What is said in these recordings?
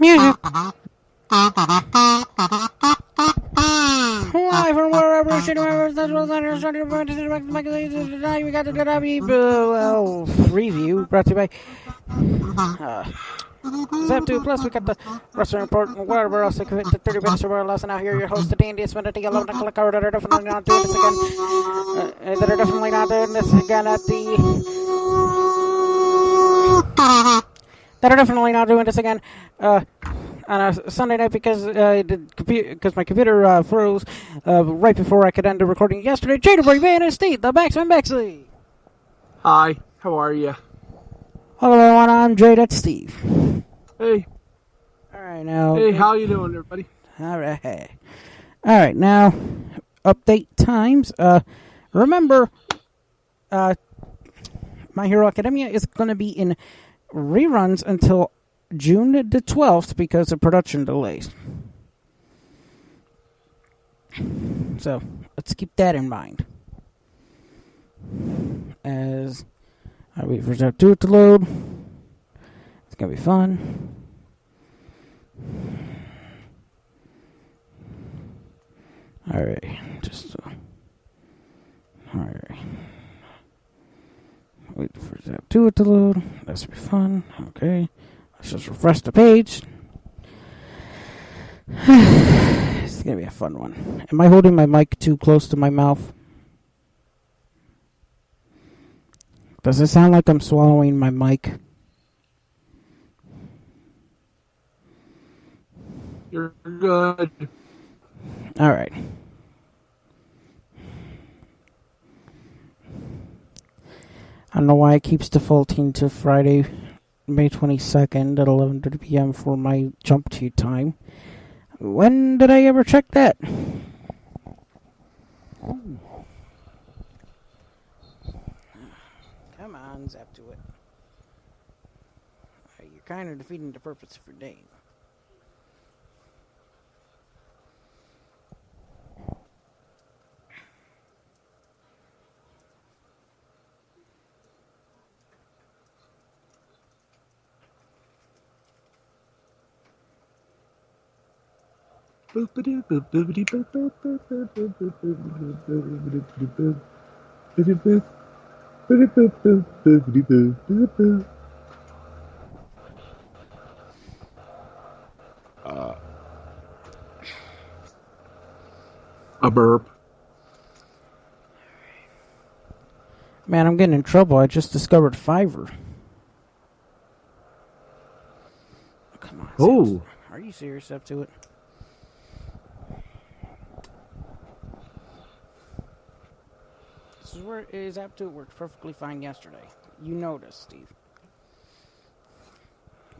Music. Live from wherever we got the review brought to you by Zap2 Plus. We got the Wrestling Report and whatever else they commit to 30 minutes or more or less. And now here your host, the Dandy, is minute 11 o'clock hour that are definitely not doing this again. That are definitely not doing this again at the. That are definitely not doing this again. On a Sunday night because my computer froze right before I could end the recording yesterday. Jada Brady Van and Steve, the Baxman Bexley. Hi, how are you? Hello everyone, I'm Jay, that's Steve. Hey. Alright now. Hey, how you doing everybody? Alright, now, update times. Remember, My Hero Academia is going to be in reruns until June the 12th because of production delays. So, let's keep that in mind. As I wait for Zap 2 to load. It's going to be fun. Alright, alright. Wait for Zap 2 to load. That's going to be fun. Okay. Let's just refresh the page. It's going to be a fun one. Am I holding my mic too close to my mouth? Does it sound like I'm swallowing my mic? You're good. Alright. I don't know why it keeps defaulting to Friday, May 22nd at 11:30 p.m. for my jump to time. When did I ever check that? Come on, Zap to it. You're kind of defeating the purpose of your day. A burp. Man, I'm getting in trouble. I just discovered Fiverr. Come on. Oh. Are you serious up to it? This is where is up to it worked perfectly fine yesterday. You noticed, Steve.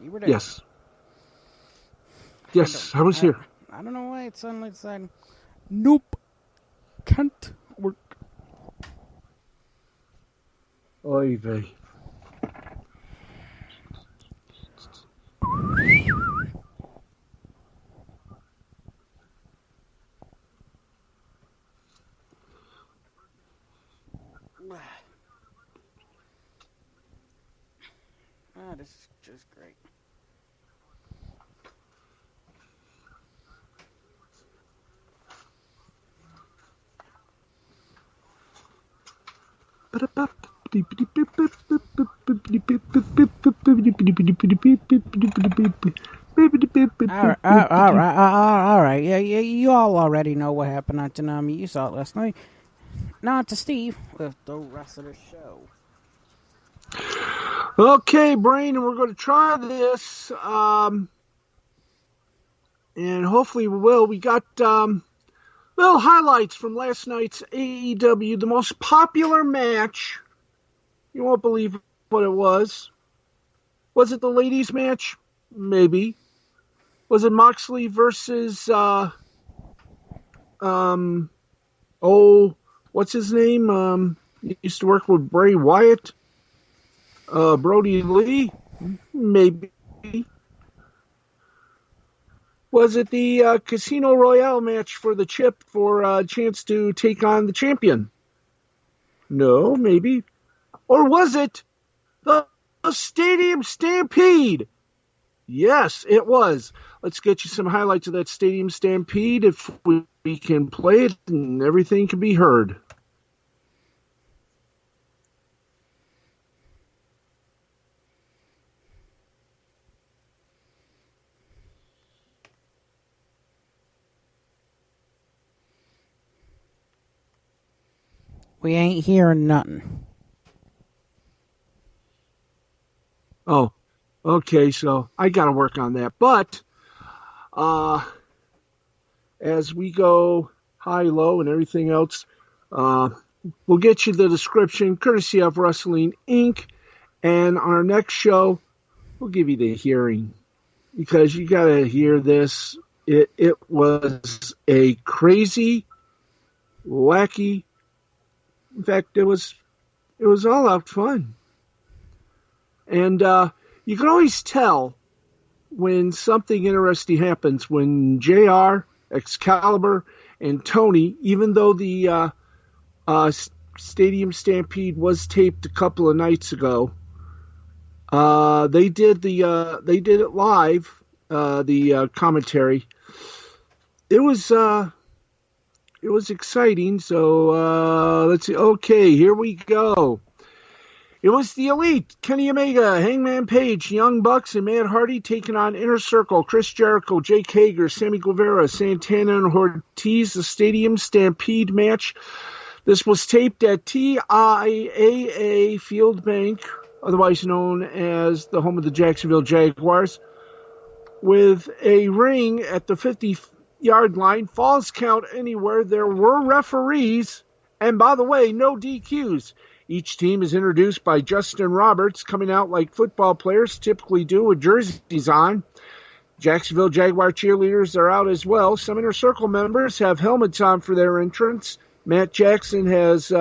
You were there. Yes. Yes, I was here. I don't know why it suddenly decided, nope, can't work. Oy vey. This is just great. All right. Yeah, you all already know what happened on Tanami. You saw it last night. Now to Steve with the rest of the show. Okay, Brain, and we're going to try this, and hopefully we will. We got little highlights from last night's AEW, the most popular match. You won't believe what it was. Was it the ladies' match? Maybe. Was it Moxley versus, what's his name? He used to work with Bray Wyatt. Brody Lee? Maybe. Was it the Casino Royale match for the chip for a chance to take on the champion? No, maybe. Or was it the Stadium Stampede? Yes, it was. Let's get you some highlights of that Stadium Stampede if we can play it and everything can be heard. We ain't hearing nothing. Oh, okay, so I got to work on that. But as we go high, low, and everything else, we'll get you the description courtesy of Wrestling Inc. And on our next show, we'll give you the hearing because you got to hear this. It was a crazy, wacky. In fact, it was all out fun. And you can always tell when something interesting happens when JR, Excalibur, and Tony, even though the Stadium Stampede was taped a couple of nights ago, they did it live, the commentary. It was exciting. So let's see. Okay, here we go. It was the Elite, Kenny Omega, Hangman Page, Young Bucks, and Matt Hardy taking on Inner Circle, Chris Jericho, Jake Hager, Sammy Guevara, Santana, and Ortiz, the Stadium Stampede match. This was taped at TIAA Field Bank, otherwise known as the home of the Jacksonville Jaguars, with a ring at the 50-yard line, falls count anywhere. There were referees, and by the way, no DQs. Each team is introduced by Justin Roberts, coming out like football players typically do with jerseys on. Jacksonville Jaguar cheerleaders are out as well. Some Inner Circle members have helmets on for their entrance. Matt Jackson has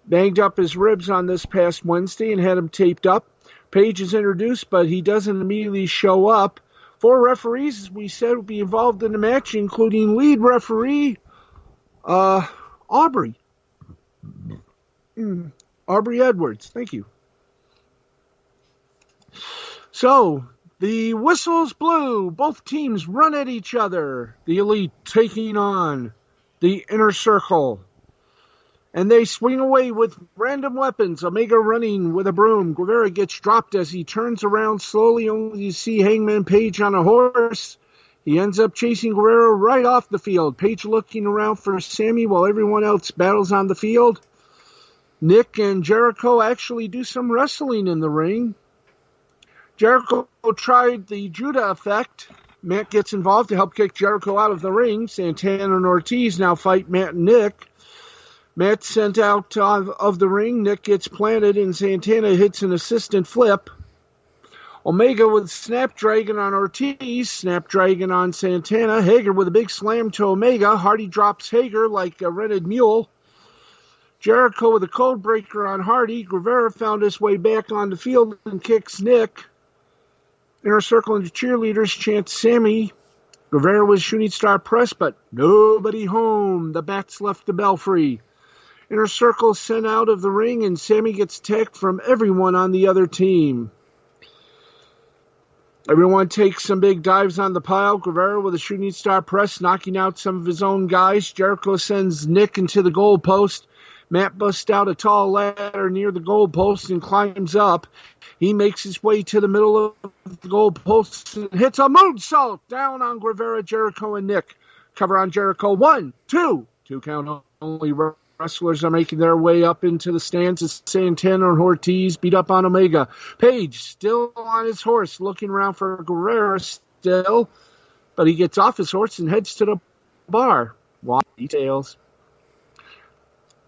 banged up his ribs on this past Wednesday and had him taped up. Page is introduced, but he doesn't immediately show up. 4 referees, as we said, will be involved in the match, including lead referee Aubrey. Aubrey Edwards, thank you. So, the whistles blew. Both teams run at each other. The Elite taking on the Inner Circle. And they swing away with random weapons. Omega running with a broom. Guevara gets dropped as he turns around slowly, only to see Hangman Page on a horse. He ends up chasing Guerrero right off the field. Page looking around for Sammy while everyone else battles on the field. Nick and Jericho actually do some wrestling in the ring. Jericho tried the Judah effect. Matt gets involved to help kick Jericho out of the ring. Santana and Ortiz now fight Matt and Nick. Matt sent out of the ring. Nick gets planted and Santana hits an assistant flip. Omega with Snapdragon on Ortiz. Snapdragon on Santana. Hager with a big slam to Omega. Hardy drops Hager like a rented mule. Jericho with a code breaker on Hardy. Guevara found his way back on the field and kicks Nick. Inner Circle and the cheerleaders chant Sammy. Guevara was shooting star press, but nobody home. The Bats left the Belfry. Inner Circle sent out of the ring, and Sammy gets attacked from everyone on the other team. Everyone takes some big dives on the pile. Guevara with a shooting star press, knocking out some of his own guys. Jericho sends Nick into the goalpost. Matt busts out a tall ladder near the goalpost and climbs up. He makes his way to the middle of the goalpost and hits a moonsault down on Guevara, Jericho, and Nick. Cover on Jericho. 1, 2. 2 count only. Wrestlers are making their way up into the stands as Santana and Ortiz beat up on Omega. Page still on his horse, looking around for Guerrero still, but he gets off his horse and heads to the bar. Watch details.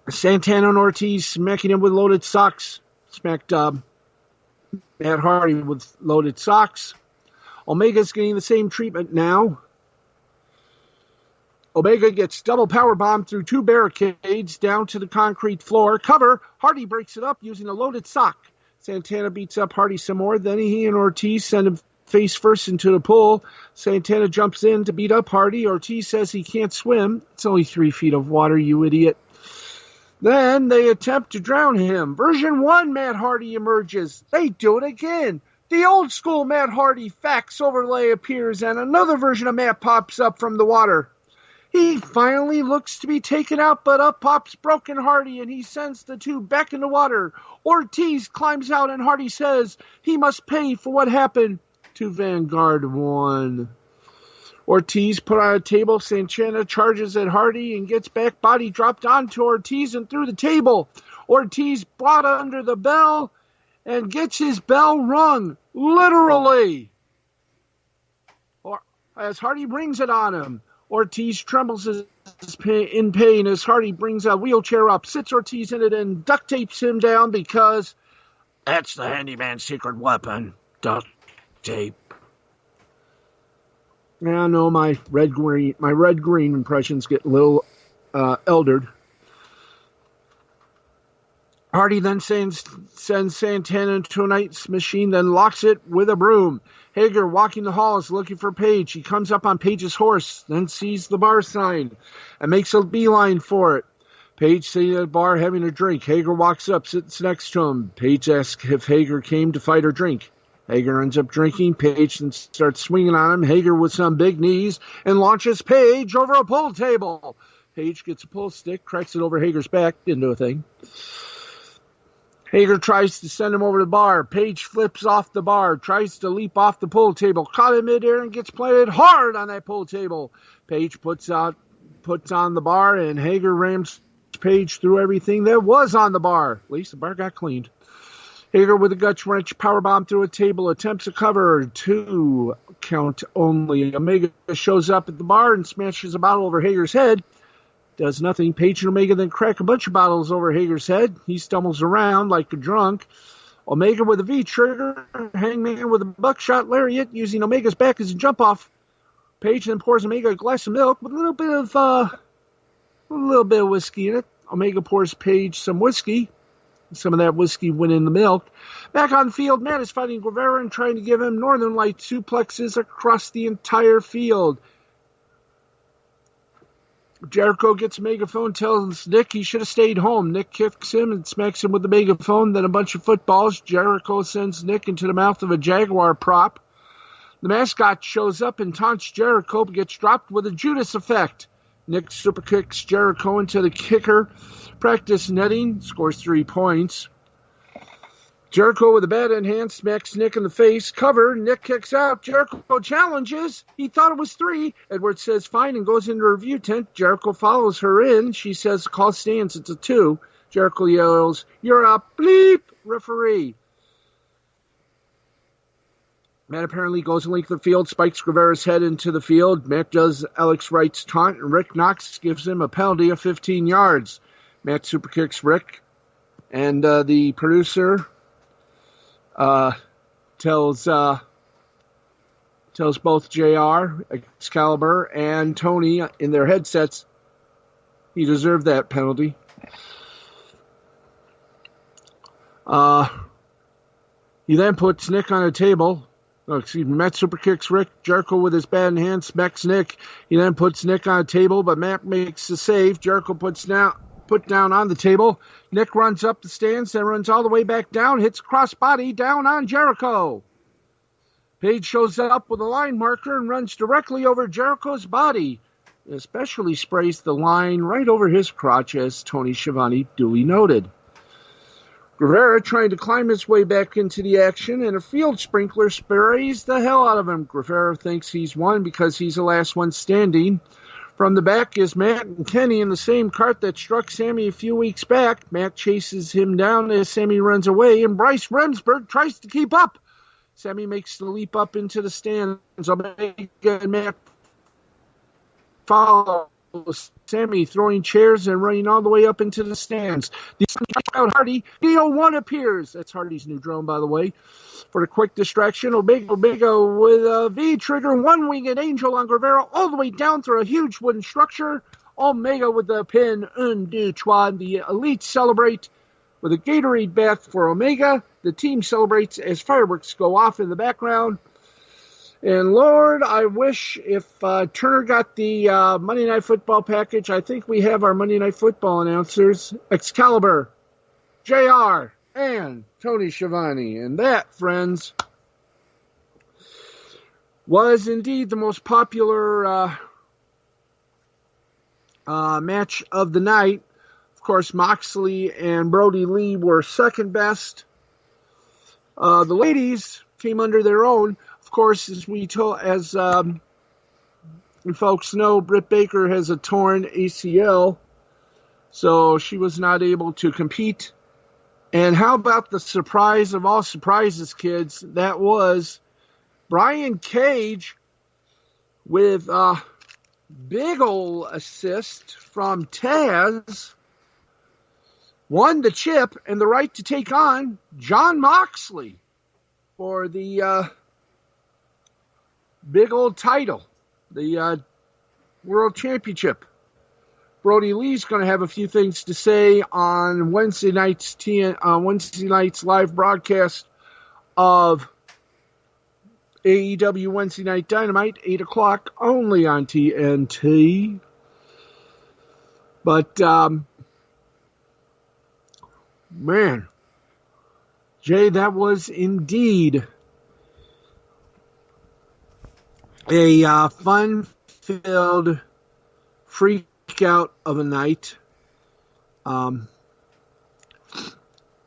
Santana and Ortiz smacking him with loaded socks. Smacked Matt Hardy with loaded socks. Omega's getting the same treatment now. Omega gets double powerbomb through 2 barricades down to the concrete floor. Cover. Hardy breaks it up using a loaded sock. Santana beats up Hardy some more. Then he and Ortiz send him face first into the pool. Santana jumps in to beat up Hardy. Ortiz says he can't swim. It's only 3 feet of water, you idiot. Then they attempt to drown him. Version 1, Matt Hardy emerges. They do it again. The old school Matt Hardy fax overlay appears and another version of Matt pops up from the water. He finally looks to be taken out, but up pops Broken Hardy and he sends the two back in the water. Ortiz climbs out and Hardy says he must pay for what happened to Vanguard 1. Ortiz put on a table. Santana charges at Hardy and gets back body dropped onto Ortiz and through the table. Ortiz brought under the bell and gets his bell rung, literally. As Hardy brings it on him, Ortiz trembles in pain as Hardy brings a wheelchair up, sits Ortiz in it, and duct tapes him down because that's the handyman's secret weapon, duct tape. I know my red-green impressions get a little eldered. Hardy then sends Santana into an ice machine, then locks it with a broom. Hager, walking the halls, looking for Page. He comes up on Page's horse, then sees the bar sign and makes a beeline for it. Page sitting at a bar having a drink. Hager walks up, sits next to him. Page asks if Hager came to fight or drink. Hager ends up drinking. Page then starts swinging on him. Hager with some big knees and launches Page over a pool table. Page gets a pull stick, cracks it over Hager's back, didn't do a thing. Hager tries to send him over the bar. Page flips off the bar, tries to leap off the pool table, caught in midair and gets planted hard on that pool table. Page puts on the bar, and Hager rams Page through everything that was on the bar. At least the bar got cleaned. Hager with a gut wrench powerbomb through a table, attempts a cover, 2 count only. Omega shows up at the bar and smashes a bottle over Hager's head. Does nothing. Page and Omega then crack a bunch of bottles over Hager's head. He stumbles around like a drunk. Omega with a V-trigger. Hangman with a buckshot lariat using Omega's back as a jump-off. Page then pours Omega a glass of milk with a little bit of whiskey in it. Omega pours Page some whiskey. Some of that whiskey went in the milk. Back on the field, Matt is fighting Guevara and trying to give him Northern Light suplexes across the entire field. Jericho gets a megaphone, tells Nick he should have stayed home. Nick kicks him and smacks him with the megaphone, then a bunch of footballs. Jericho sends Nick into the mouth of a Jaguar prop. The mascot shows up and taunts Jericho, but gets dropped with a Judas effect. Nick super kicks Jericho into the kicker. Practice netting, scores 3 points. Jericho with a bad in hand smacks Nick in the face. Cover, Nick kicks out. Jericho challenges. He thought it was 3. Edwards says fine and goes into a review tent. Jericho follows her in. She says call stands. It's a 2. Jericho yells, "You're a bleep referee." Matt apparently goes in length of the field, spikes Guevara's head into the field. Matt does Alex Wright's taunt, and Rick Knox gives him a penalty of 15 yards. Matt superkicks Rick, and the producer tells both JR, Excalibur, and Tony in their headsets he deserved that penalty. He then puts Nick on a table. Matt superkicks Rick. Jericho with his bat in hand smacks Nick. He then puts Nick on a table, but Matt makes the save. Jericho put down on the table. Nick runs up the stands, then runs all the way back down, hits crossbody down on Jericho. Page shows up with a line marker and runs directly over Jericho's body. Especially sprays the line right over his crotch, as Tony Schiavone duly noted. Guevara trying to climb his way back into the action, and a field sprinkler sprays the hell out of him. Guevara thinks he's won because he's the last one standing. From the back is Matt and Kenny in the same cart that struck Sammy a few weeks back. Matt chases him down as Sammy runs away, and Bryce Remsburg tries to keep up. Sammy makes the leap up into the stands. Omega and Matt follow Sammy, throwing chairs and running all the way up into the stands. The out Hardy, DO1 appears. That's Hardy's new drone, by the way. For a quick distraction, Omega with a V-trigger, one-winged angel on Guevara, all the way down through a huge wooden structure. Omega with the pin, un, deux, trois. The Elite celebrate with a Gatorade bath for Omega. The team celebrates as fireworks go off in the background. And Lord, I wish if Turner got the Monday Night Football package, I think we have our Monday Night Football announcers, Excalibur, JR, and Tony Schiavone. And that, friends, was indeed the most popular match of the night. Of course, Moxley and Brody Lee were second best. The ladies came under their own. Of course, as folks know, Britt Baker has a torn ACL, so she was not able to compete. And how about the surprise of all surprises, kids? That was Brian Cage with a big ol' assist from Taz, won the chip and the right to take on Jon Moxley for the big old title, the World Championship. Brody Lee's going to have a few things to say on Wednesday night's live broadcast of AEW Wednesday Night Dynamite, 8 o'clock, only on TNT. But, man, Jay, that was indeed a fun-filled freak out of a night.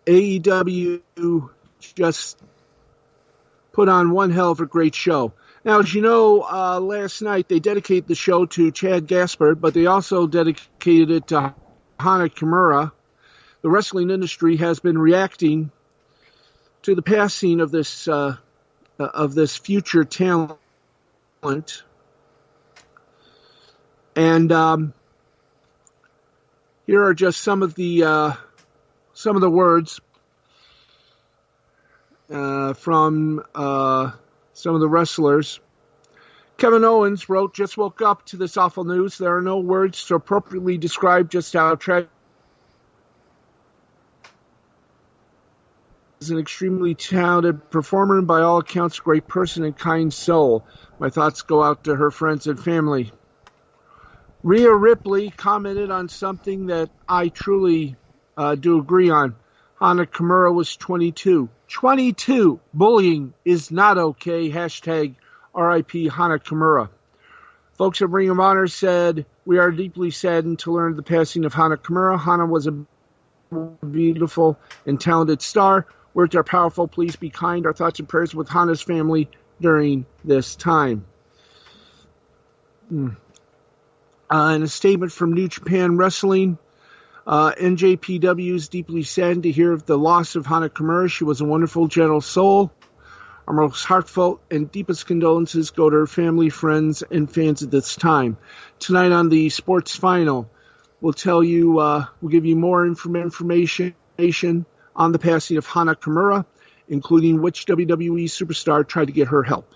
AEW just put on one hell of a great show. Now, as you know, last night they dedicated the show to Chad Gaspard, but they also dedicated it to Hana Kimura. The wrestling industry has been reacting to the passing of this future talent, and here are just some of the words from some of the wrestlers. Kevin Owens wrote, "Just woke up to this awful news. There are no words to appropriately describe just how tragic. Is an extremely talented performer and by all accounts a great person and kind soul. My thoughts go out to her friends and family." Rhea Ripley commented on something that I truly do agree on. Hana Kimura was 22. 22! Bullying is not okay. Hashtag RIP Hana Kimura. Folks at Ring of Honor said, "We are deeply saddened to learn the passing of Hana Kimura. Hana was a beautiful and talented star. Words are powerful. Please be kind. Our thoughts and prayers with Hana's family during this time." In a statement from New Japan Wrestling, NJPW is deeply saddened to hear of the loss of Hana Kimura. She was a wonderful, gentle soul. Our most heartfelt and deepest condolences go to her family, friends, and fans at this time. Tonight on the Sports Final, we'll tell you, we'll give you more information on the passing of Hana Kimura, including which WWE superstar tried to get her help.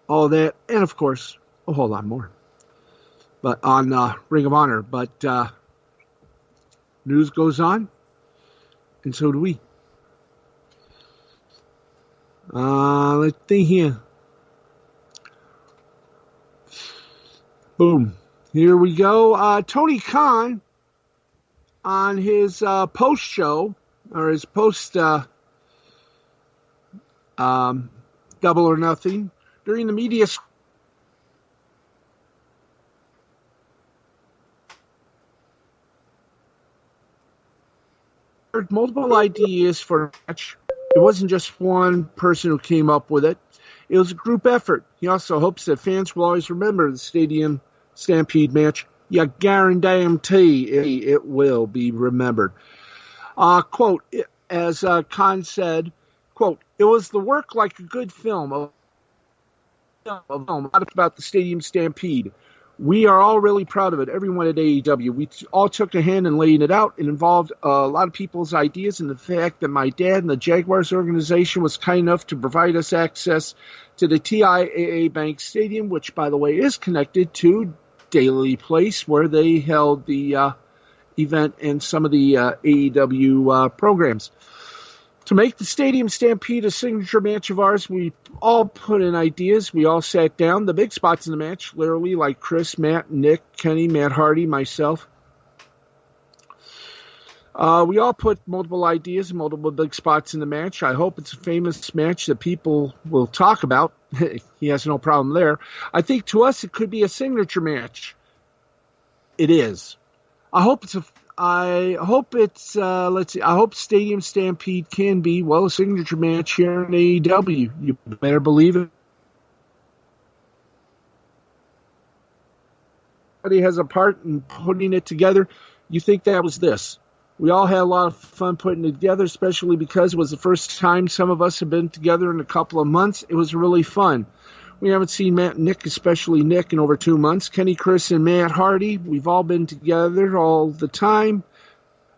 All that, and of course, a whole lot more. But on Ring of Honor. But news goes on, and so do we. Let's see here. Boom. Here we go. Tony Khan on his post show, or his post Double or Nothing, during the media multiple ideas for a match. It wasn't just one person who came up with it. It was a group effort. He also hopes that fans will always remember the Stadium Stampede match. Yeah, guarantee it will be remembered. Quote, as Khan said, quote, "It was the work like a good film, a film about the Stadium Stampede. We are all really proud of it, everyone at AEW. We all took a hand in laying it out. It involved a lot of people's ideas, and the fact that my dad and the Jaguars organization was kind enough to provide us access to the TIAA Bank Stadium, which, by the way, is connected to Daly Place, where they held the event and some of the AEW programs. To make the Stadium Stampede a signature match of ours, we all put in ideas. We all sat down. The big spots in the match, literally, like Chris, Matt, Nick, Kenny, Matt Hardy, myself. We all put multiple ideas and multiple big spots in the match. I hope it's a famous match that people will talk about. He has no problem there. I think to us it could be a signature match. It is. I hope Stadium Stampede can be, well, a signature match here in AEW. You better believe it. Everybody has a part in putting it together. You think that was this. We all had a lot of fun putting it together, especially because it was the first time some of us have been together in a couple of months. It was really fun. We haven't seen Matt and Nick, especially Nick, in over 2 months. Kenny, Chris, and Matt Hardy, we've all been together all the time.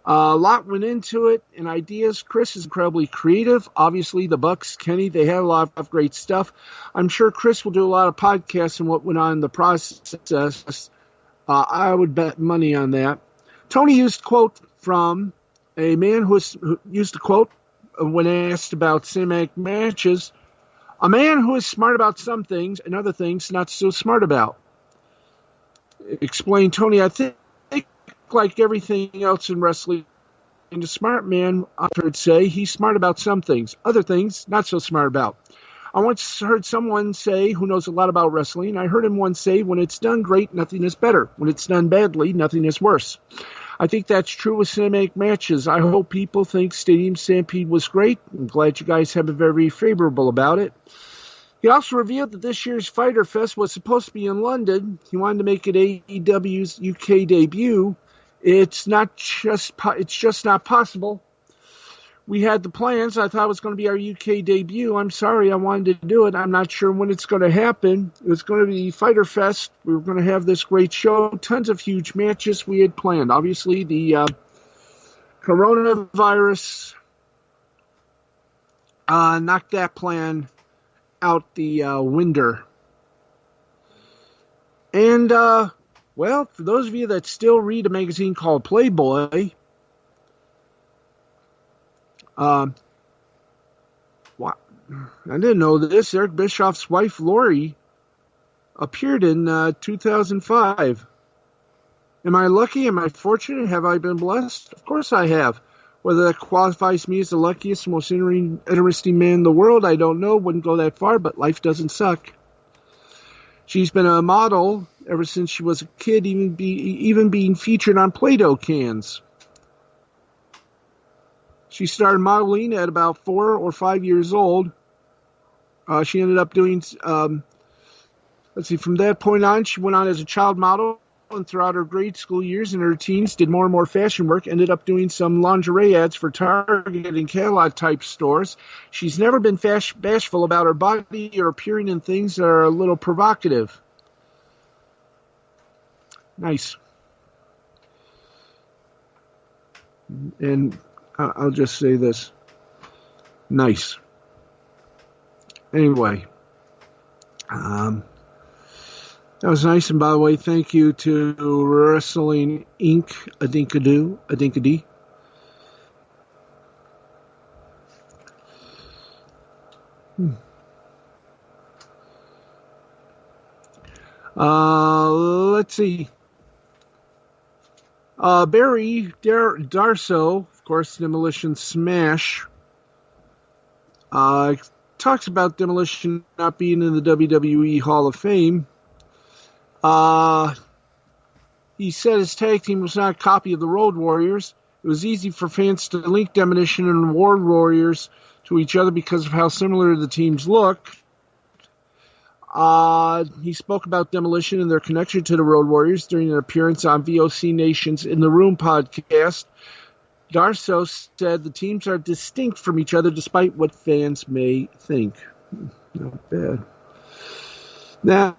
A lot went into it and ideas. Chris is incredibly creative. Obviously, the Bucks, Kenny, they had a lot of great stuff. I'm sure Chris will do a lot of podcasts and what went on in the process. I would bet money on that. Tony used a quote from a man who used a quote when asked about cinematic matches. A man who is smart about some things and other things not so smart about. Explained Tony, I think like everything else in wrestling, and a smart man, I would say, he's smart about some things, other things not so smart about. I once heard someone say, who knows a lot about wrestling, I heard him once say, when it's done great, nothing is better. When it's done badly, nothing is worse. I think that's true with cinematic matches. I hope people think Stadium Stampede was great. I'm glad you guys have been very favorable about it. He also revealed that this year's Fyter Fest was supposed to be in London. He wanted to make it AEW's UK debut. It's just not possible. We had the plans. I thought it was going to be our UK debut. I'm sorry, I wanted to do it. I'm not sure when it's going to happen. It was going to be Fyter Fest. We were going to have this great show. Tons of huge matches we had planned. Obviously, the coronavirus knocked that plan out the window. And, well, for those of you that still read a magazine called Playboy, I didn't know this. Eric Bischoff's wife, Lori, appeared in 2005. Am I lucky? Am I fortunate? Have I been blessed? Of course I have. Whether that qualifies me as the luckiest, most interesting man in the world, I don't know. Wouldn't go that far, but life doesn't suck. She's been a model ever since she was a kid, even being featured on Play-Doh cans. She started modeling at about 4 or 5 years old. She ended up doing, from that point on, she went on as a child model, and throughout her grade school years and her teens, did more and more fashion work, ended up doing some lingerie ads for Target and catalog-type stores. She's never been bashful about her body or appearing in things that are a little provocative. Nice. And I'll just say this. Nice. Anyway. That was nice. And by the way, thank you to Wrestling Inc. Adinkadee. Let's see. Barry Darso, of course, Demolition Smash, talks about Demolition not being in the WWE Hall of Fame. He said his tag team was not a copy of the Road Warriors. It was easy for fans to link Demolition and War Warriors to each other because of how similar the teams look. He spoke about Demolition and their connection to the Road Warriors during an appearance on VOC Nation's In the Room podcast. Darso said the teams are distinct from each other despite what fans may think. Not bad. Now,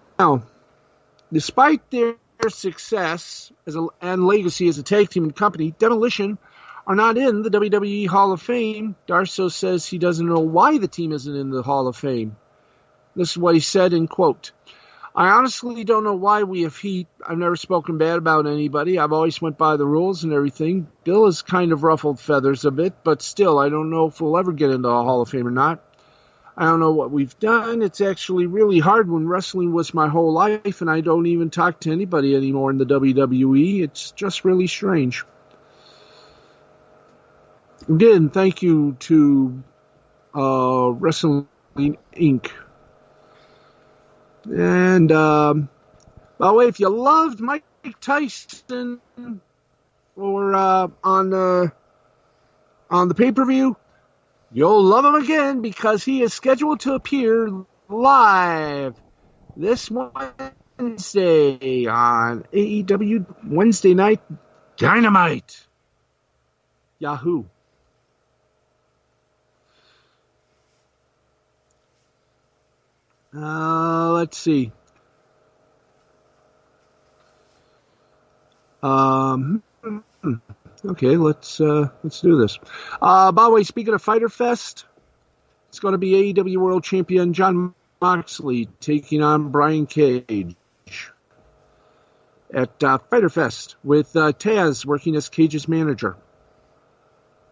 despite their success and legacy as a tag team and company, Demolition are not in the WWE Hall of Fame. Darso says he doesn't know why the team isn't in the Hall of Fame. This is what he said in quote, I honestly don't know why we have heat. I've never spoken bad about anybody. I've always went by the rules and everything. Bill has kind of ruffled feathers a bit, but still, I don't know if we'll ever get into the Hall of Fame or not. I don't know what we've done. It's actually really hard when wrestling was my whole life and I don't even talk to anybody anymore in the WWE. It's just really strange. Again, thank you to Wrestling Inc. And by the way, if you loved Mike Tyson or on the pay-per-view, you'll love him again because he is scheduled to appear live this Wednesday on AEW Wednesday Night Dynamite. Yahoo. Let's see. Okay, let's do this. By the way, speaking of Fyter Fest, it's going to be AEW World Champion Jon Moxley taking on Brian Cage at Fyter Fest with Taz working as Cage's manager.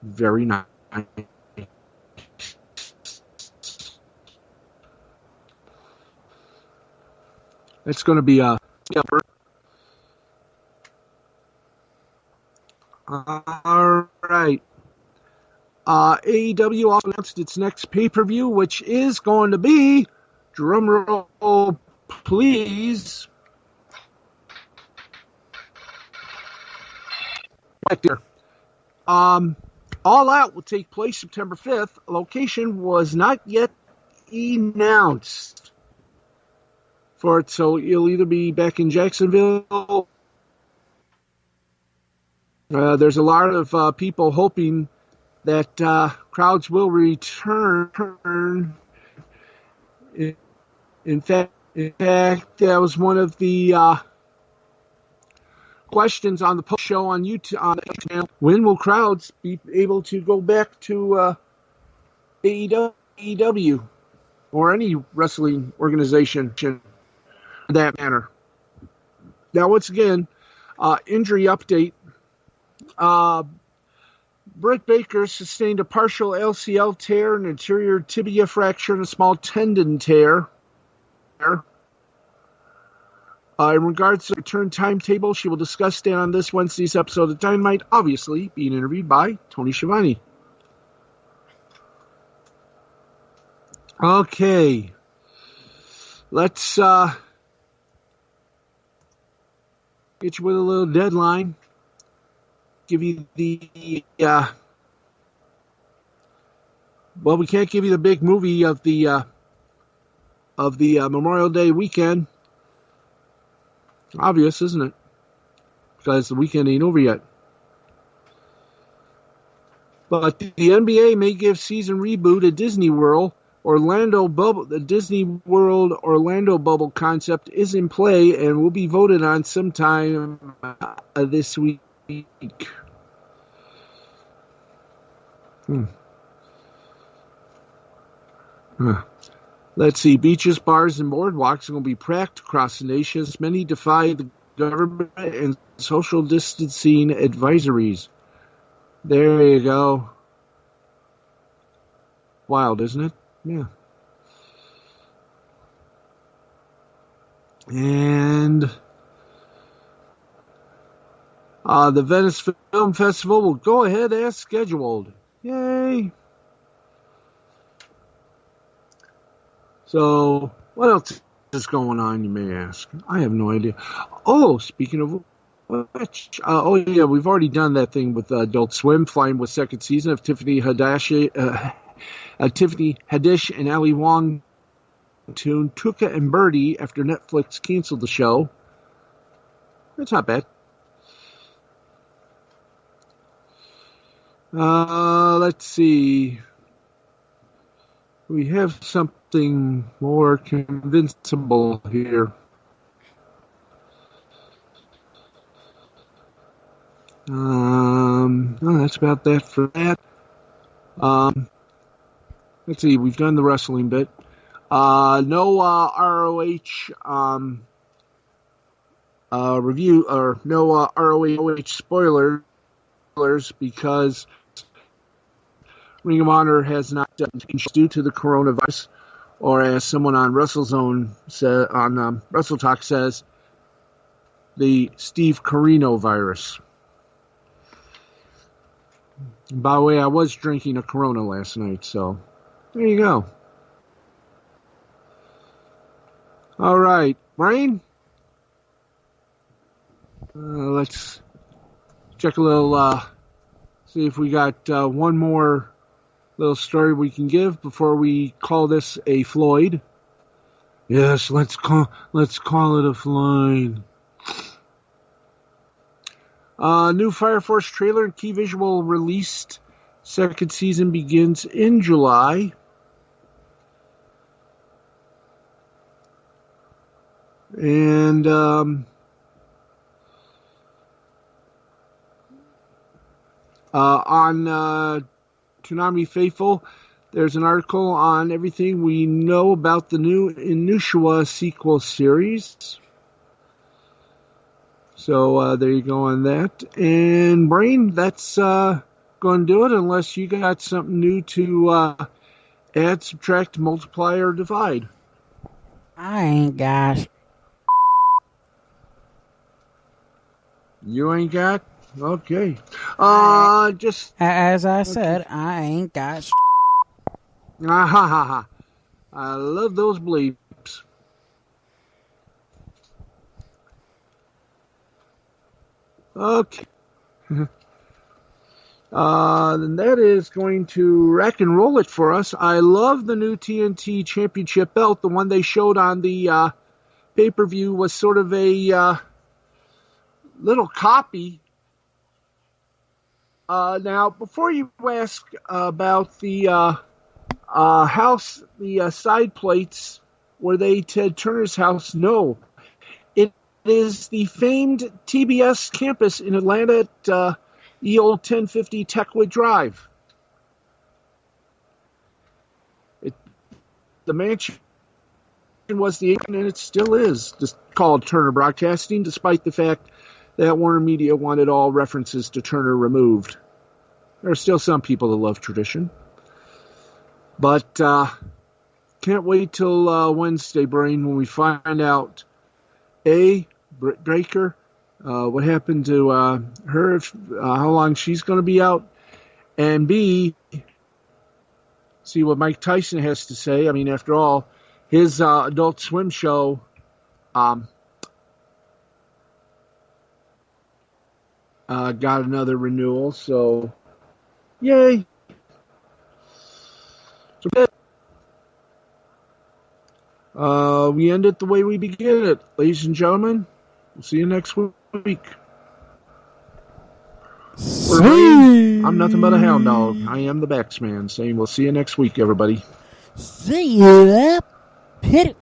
Very nice. It's going to be a all right. AEW also announced its next pay-per-view, which is going to be, drumroll please, right there. All Out will take place September 5th. Location was not yet announced for it, so it'll either be back in Jacksonville. There's a lot of people hoping that crowds will return. In fact, that was one of the questions on the post show on YouTube. On the channel. When will crowds be able to go back to AEW or any wrestling organization for that matter? Now, once again, injury update. Britt Baker sustained a partial LCL tear, an anterior tibia fracture, and a small tendon tear. In regards to the return timetable, she will discuss that on this Wednesday's episode of Dynamite, obviously being interviewed by Tony Schiavone. Okay. Let's get you with a little deadline. Give you the well, we can't give you the big movie of the Memorial Day weekend. Obvious, isn't it? Because the weekend ain't over yet. But the NBA may give season reboot at Disney World. Orlando Bubble, the Disney World Orlando Bubble concept is in play and will be voted on sometime this week. Let's see. Beaches, bars, and boardwalks are going to be packed across the nation as many defy the government and social distancing advisories. There you go. Wild, isn't it? Yeah. And the Venice Film Festival will go ahead as scheduled. Yay. So, what else is going on, you may ask? I have no idea. Oh, speaking of which, we've already done that thing with Adult Swim, flying with second season of Tiffany Haddish and Ali Wong tune Tuka and Birdie after Netflix canceled the show. That's not bad. Let's see. We have something more convincible here. That's about that for that. Let's see. We've done the wrestling bit. No ROH review or no ROH spoilers because Ring of Honor has not done due to the coronavirus, or as someone on WrestleZone said on Wrestle Talk says, the Steve Corino virus. By the way, I was drinking a Corona last night, so there you go. All right, Brain. Let's check a little, see if we got one more little story we can give before we call this a Floyd. Yes, let's call it a Floyd. New Fire Force trailer and key visual released. Second season begins in July. And on Toonami Faithful, there's an article on everything we know about the new Inuyasha sequel series. So there you go on that. And Brain, that's going to do it unless you got something new to add, subtract, multiply, or divide. I ain't got. You ain't got? Okay. Just As I said, I ain't got. I love those bleeps. Okay. Then that is going to rack and roll it for us. I love the new TNT Championship belt. The one they showed on the pay-per-view was sort of a little copy. Now, before you ask about the house, the side plates, were they Ted Turner's house? No. It is the famed TBS campus in Atlanta at the old 1050 Techwood Drive. The mansion was the and it still is just called Turner Broadcasting, despite the fact that Warner Media wanted all references to Turner removed. There are still some people that love tradition. But can't wait till Wednesday, Brain, when we find out, A, Britt Baker, what happened to her, how long she's going to be out, and B, see what Mike Tyson has to say. I mean, after all, his Adult Swim show got another renewal, so yay. So we end it the way we begin it. Ladies and gentlemen, we'll see you next week. I'm nothing but a hound dog. I am the Baxman, saying we'll see you next week, everybody. See you. Hit it.